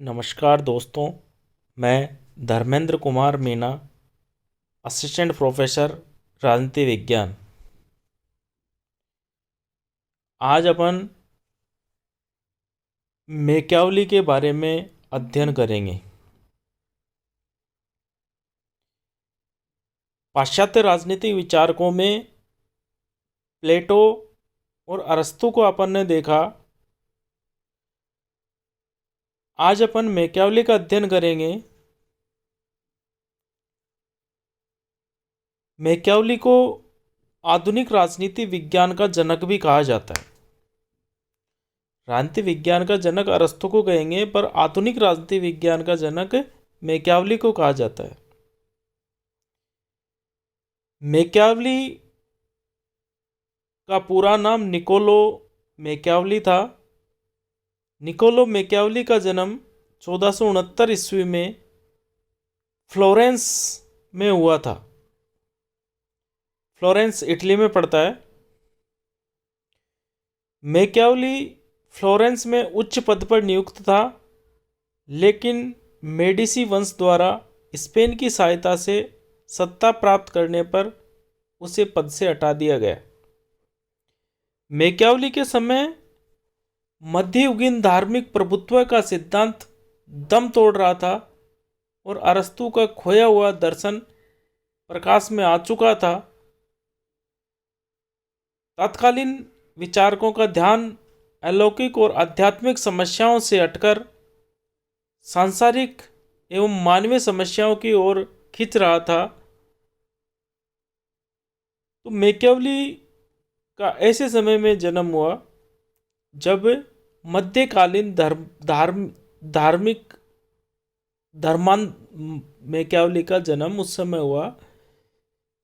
नमस्कार दोस्तों, मैं धर्मेंद्र कुमार मीना, असिस्टेंट प्रोफेसर राजनीति विज्ञान। आज अपन मैकियावेली के बारे में अध्ययन करेंगे। पाश्चात्य राजनीतिक विचारकों में प्लेटो और अरस्तू को अपन ने देखा। आज अपन मैकियावेली का अध्ययन करेंगे। मैकियावेली को आधुनिक राजनीति विज्ञान का जनक भी कहा जाता है। राजनीति विज्ञान का जनक अरस्तू को कहेंगे, पर आधुनिक राजनीति विज्ञान का जनक मैकियावेली को कहा जाता है। मैकियावेली का पूरा नाम निकोलो मैकियावेली था। निकोलो मैकियावेली का जन्म 1469 ईस्वी में फ्लोरेंस में हुआ था। फ्लोरेंस इटली में पड़ता है। मैकियावेली फ्लोरेंस में उच्च पद पर नियुक्त था, लेकिन मेडिसी वंश द्वारा स्पेन की सहायता से सत्ता प्राप्त करने पर उसे पद से हटा दिया गया। मैकियावेली के समय मध्ययुगीन धार्मिक प्रभुत्व का सिद्धांत दम तोड़ रहा था और अरस्तू का खोया हुआ दर्शन प्रकाश में आ चुका था। तत्कालीन विचारकों का ध्यान अलौकिक और आध्यात्मिक समस्याओं से हटकर सांसारिक एवं मानवीय समस्याओं की ओर खींच रहा था। तो मैकियावेली का ऐसे समय में जन्म हुआ जब मध्यकालीन धर्मांध मैकियावेली का जन्म उस समय हुआ,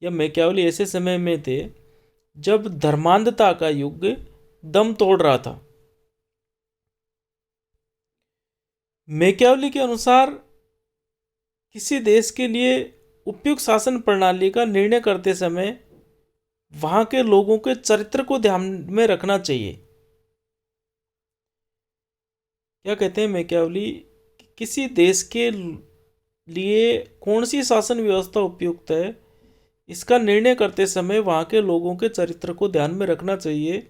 या मैकियावेली ऐसे समय में थे जब धर्मांधता का युग दम तोड़ रहा था। मैकियावेली के अनुसार किसी देश के लिए उपयुक्त शासन प्रणाली का निर्णय करते समय वहां के लोगों के चरित्र को ध्यान में रखना चाहिए। क्या कहते हैं मैकियावेली, किसी देश के लिए कौन सी शासन व्यवस्था उपयुक्त है, इसका निर्णय करते समय वहां के लोगों के चरित्र को ध्यान में रखना चाहिए।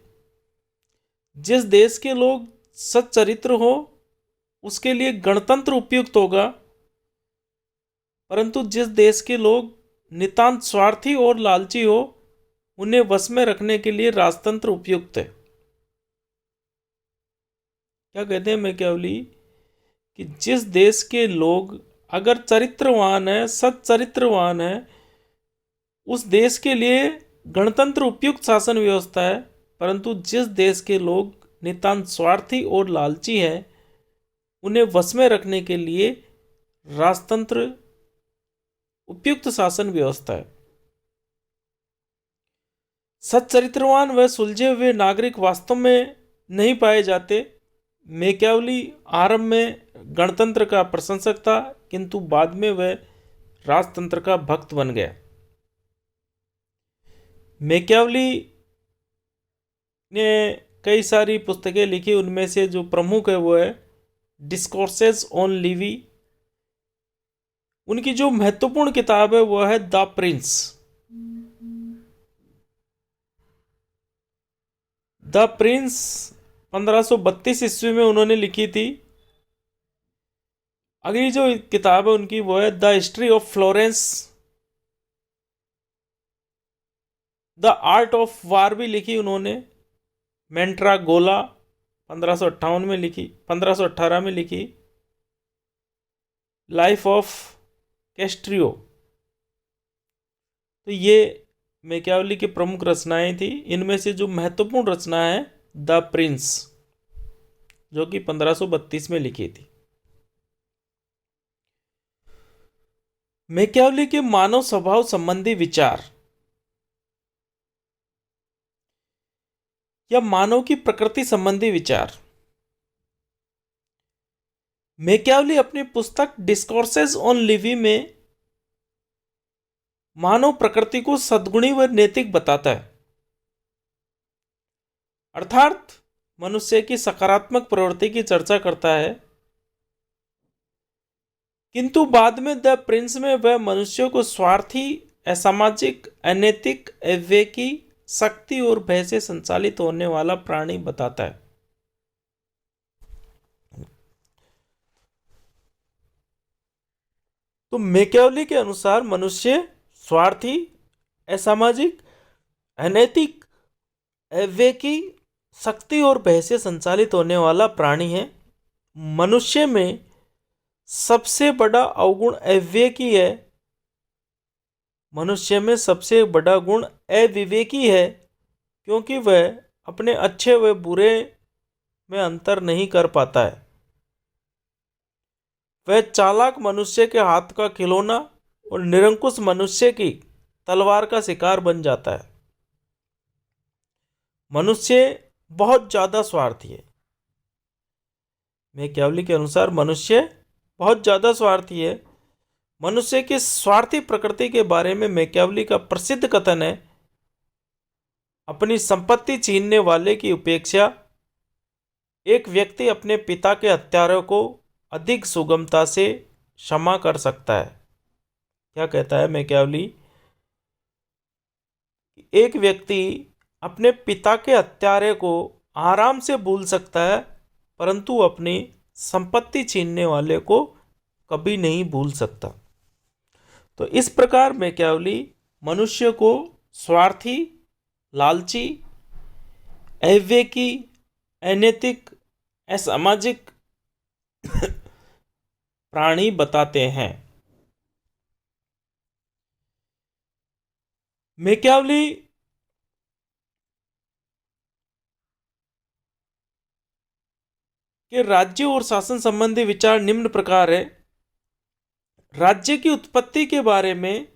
जिस देश के लोग सच्चरित्र हो उसके लिए गणतंत्र उपयुक्त होगा, परंतु जिस देश के लोग नितांत स्वार्थी और लालची हो उन्हें वश में रखने के लिए राजतंत्र उपयुक्त है। क्या कहते हैं मैकियावेली कि जिस देश के लोग अगर चरित्रवान है, सच्चरित्रवान है, उस देश के लिए गणतंत्र उपयुक्त शासन व्यवस्था है, परंतु जिस देश के लोग नितांत स्वार्थी और लालची हैं उन्हें वश में रखने के लिए राजतंत्र उपयुक्त शासन व्यवस्था है। सच्चरित्रवान व सुलझे हुए नागरिक वास्तव में नहीं पाए जाते। मैकियावेली आरंभ में गणतंत्र का प्रशंसक था, किंतु बाद में वह राजतंत्र का भक्त बन गया। मैकियावेली ने कई सारी पुस्तकें लिखी, उनमें से जो प्रमुख है वो है डिस्कोर्सेस ऑन लिवी। उनकी जो महत्वपूर्ण किताब है वो है द प्रिंस। द प्रिंस 1532 ईस्वी में उन्होंने लिखी थी। अगली जो किताब है उनकी वो है the history of Florence. The art of war भी लिखी उन्होंने। मेंट्रागोला 1558 में लिखी, 1518 में लिखी। Life of Castruccio. तो ये मैकियावेली की प्रमुख रचनाएं थी। इनमें से जो महत्वपूर्ण रचना है द प्रिंस, जो कि 1532 में लिखी थी। मैकियावेली के मानव स्वभाव संबंधी विचार या मानव की प्रकृति संबंधी विचार। मैकियावेली अपनी पुस्तक डिस्कोर्सेस ऑन लिवी में मानव प्रकृति को सद्गुणी व नैतिक बताता है, अर्थात मनुष्य की सकारात्मक प्रवृत्ति की चर्चा करता है। किंतु बाद में द प्रिंस में वह मनुष्य को स्वार्थी, असामाजिक, अनैतिक, अविवेकी, शक्ति और भय से संचालित होने वाला प्राणी बताता है। तो मैकियावेली के अनुसार मनुष्य स्वार्थी, असामाजिक, अनैतिक, अविवेकी, शक्ति और भय से संचालित होने वाला प्राणी है। मनुष्य में सबसे बड़ा अवगुण अविवेकी है। मनुष्य में सबसे बड़ा गुण अविवेकी है, क्योंकि वह अपने अच्छे व बुरे में अंतर नहीं कर पाता है। वह चालाक मनुष्य के हाथ का खिलौना और निरंकुश मनुष्य की तलवार का शिकार बन जाता है। मनुष्य बहुत ज्यादा स्वार्थी है। मैकियावेली के अनुसार मनुष्य बहुत ज्यादा स्वार्थी है। मनुष्य की स्वार्थी प्रकृति के बारे में मैकियावेली का प्रसिद्ध कथन है, अपनी संपत्ति छीनने वाले की उपेक्षा एक व्यक्ति अपने पिता के हत्यारों को अधिक सुगमता से क्षमा कर सकता है। क्या कहता है मैकियावेली? एक व्यक्ति अपने पिता के हत्यारे को आराम से भूल सकता है, परंतु अपनी संपत्ति छीनने वाले को कभी नहीं भूल सकता। तो इस प्रकार मैकियावेली मनुष्य को स्वार्थी, लालची, अविवेकी, अनैतिक, असामाजिक प्राणी बताते हैं। मैकियावेली के राज्य और शासन संबंधी विचार निम्न प्रकार है। राज्य की उत्पत्ति के बारे में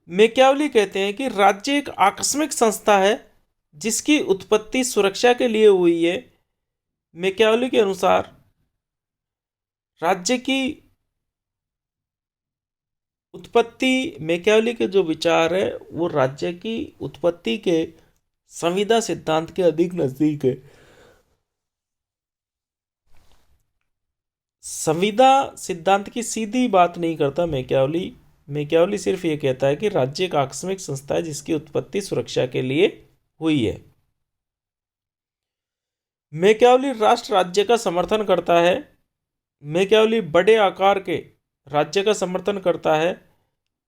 मैकियावेली कहते हैं कि राज्य एक आकस्मिक संस्था है जिसकी उत्पत्ति सुरक्षा के लिए हुई है। मैकियावेली के अनुसार राज्य की उत्पत्ति, मैकियावेली के जो विचार है वो राज्य की उत्पत्ति के संविदा सिद्धांत के अधिक नजदीक है। संविदा सिद्धांत की सीधी बात नहीं करता मैकियावेली। मैकियावेली सिर्फ ये कहता है कि राज्य एक आकस्मिक संस्था है जिसकी उत्पत्ति सुरक्षा के लिए हुई है। मैकियावेली राष्ट्र राज्य का समर्थन करता है। मैकियावेली बड़े आकार के राज्य का समर्थन करता है।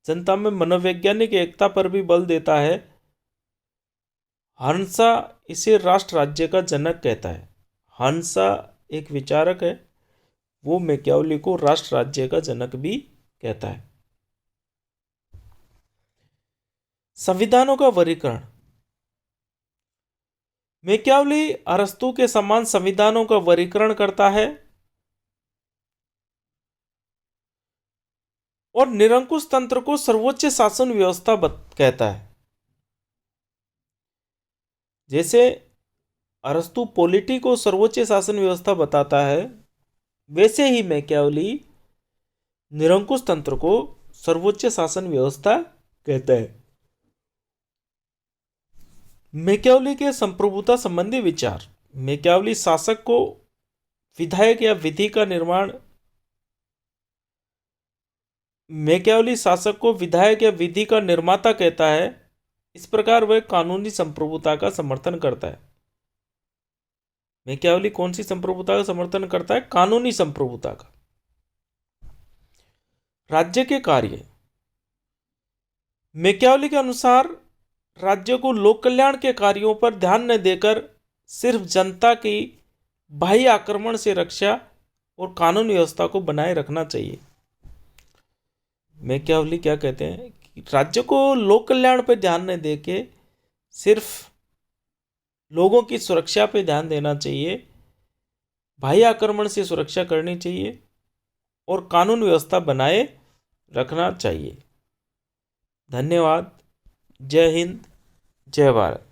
जनता में मनोवैज्ञानिक एकता पर भी बल देता है। हंसा इसे राष्ट्र राज्य का जनक कहता है। हंसा एक विचारक है, वो मैकियावेली को राष्ट्र राज्य का जनक भी कहता है। संविधानों का वर्गीकरण। मैकियावेली अरस्तू के समान संविधानों का वर्गीकरण करता है और निरंकुश तंत्र को सर्वोच्च शासन व्यवस्था कहता है। जैसे अरस्तू पॉलिटी को सर्वोच्च शासन व्यवस्था बताता है, वैसे ही मैकियावेली निरंकुश तंत्र को सर्वोच्च शासन व्यवस्था कहता है। मैकियावेली के संप्रभुता संबंधी विचार। मैकियावेली शासक को विधायक या विधि का निर्माण मैकियावेली शासक को विधायक या विधि का निर्माता कहता है। इस प्रकार वह कानूनी संप्रभुता का समर्थन करता है। मैकियावेली कौन सी संप्रभुता का समर्थन करता है? कानूनी संप्रभुता का। राज्य के कार्य। मैकियावेली के अनुसार राज्य को लोक कल्याण के कार्यों पर ध्यान न देकर सिर्फ जनता की बाह्य आक्रमण से रक्षा और कानून व्यवस्था को बनाए रखना चाहिए। मैकियावेली क्या कहते हैं कि राज्य को लोक कल्याण पर ध्यान न देके सिर्फ लोगों की सुरक्षा पे ध्यान देना चाहिए, बाह्य आक्रमण से सुरक्षा करनी चाहिए और कानून व्यवस्था बनाए रखना चाहिए। धन्यवाद। जय हिंद, जय भारत।